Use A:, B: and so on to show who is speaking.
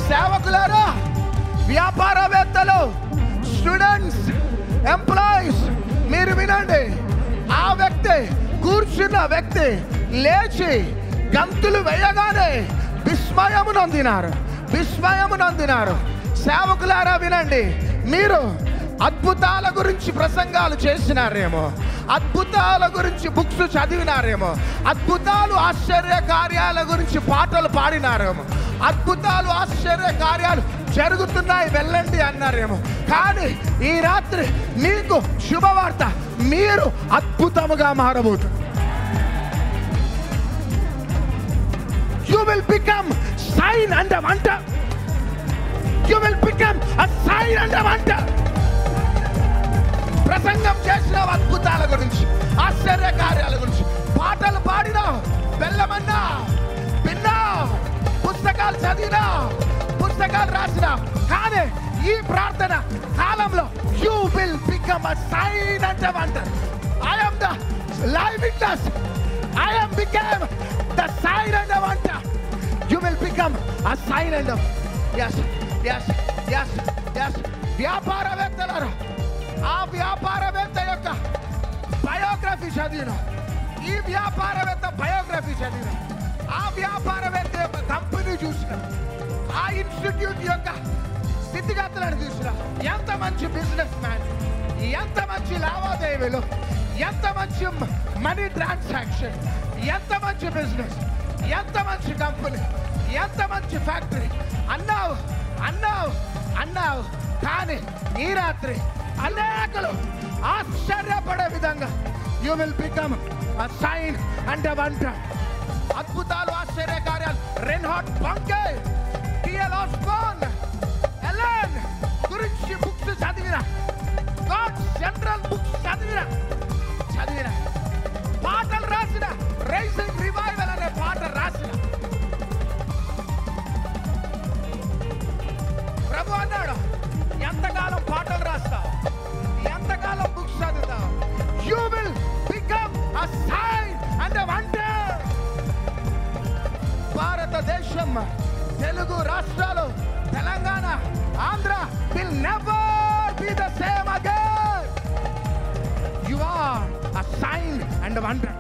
A: సేవకులారా, వ్యాపారవేత్తలు, students, employees, మీరు వినండి. ఆ వ్యక్తి, కూర్చున్న వ్యక్తి లేచి గంతులు వేయగానే విస్మయము నొందినారు. సేవకులారా వినండి, మీరు అద్భుతాల గురించి ప్రసంగాలు చేసినారేమో, అద్భుతాల గురించి బుక్స్ చదివినారేమో, అద్భుతాలు ఆశ్చర్య కార్యాల గురించి పాటలు పాడినారేమో, అద్భుతాలు ఆశ్చర్య కార్యాలు జరుగుతున్నాయి వెళ్ళండి అన్నారేమో. కానీ ఈ రాత్రి మీకు శుభవార్త, మీరు అద్భుతముగా మారబోతున్నారు. You will become sign and a wonder. You will become a sign and a wonder. ప్రసంగం చేసిన అద్భుతాల గురించి, ఆశ్చర్య కార్యాల గురించి పాటలు పాడినా, వెళ్ళమన్నా, విన్నా, పుస్తకాలు చదివినా, పుస్తకాలు రాసినా, కానీ ఈ ప్రార్థన కాలంలో you will become a sign and a wonder. I am the live witness. I am became the sign and a wonder. You will become a sign and a yes. వ్యాపారవేత్తలారా, ఆ వ్యాపారవేత్త యొక్క బయోగ్రఫీ చదివిన, ఈ వ్యాపారవేత్త బయోగ్రఫీ చదివిన, ఆ వ్యాపారవేత్త యొక్క కంపెనీ చూసిన, ఆ ఇన్స్టిట్యూట్ యొక్క స్థితిగతులను చూసిన, ఎంత మంచి బిజినెస్ మ్యాన్, ఎంత మంచి లావాదేవీలు, ఎంత మంచి మనీ ట్రాన్సాక్షన్, ఎంత మంచి బిజినెస్, ఎంత మంచి కంపెనీ, ఎంత మంచి ఫ్యాక్టరీ అన్నావు. కానీ ఈ రాత్రి అనేకులు ఆశ్చర్యపడే విధంగా you will become a sign and a wonder. అద్భుతాలు, ఆశ్చర్య కార్యాలు Reinhard Bonnke, T L Osborn, Ellen గురించి బుక్స్ చదివిన, గాడ్స్ జనరల్ బుక్స్ చదివిన, పాటలు రాసిన, రైజింగ్ రివైవల్ అనే పాట రాసిన ప్రభు అన్నాడు, ఎంతకాలం పాటలు రాస్తావు, ఎంతకాలం బుక్స్ చదువుతావు, you will become a sign and a wonder. భారతదేశం, తెలుగు రాష్ట్రాలు, Telangana, Andhra will never be the same again. You are a sign and a wonder.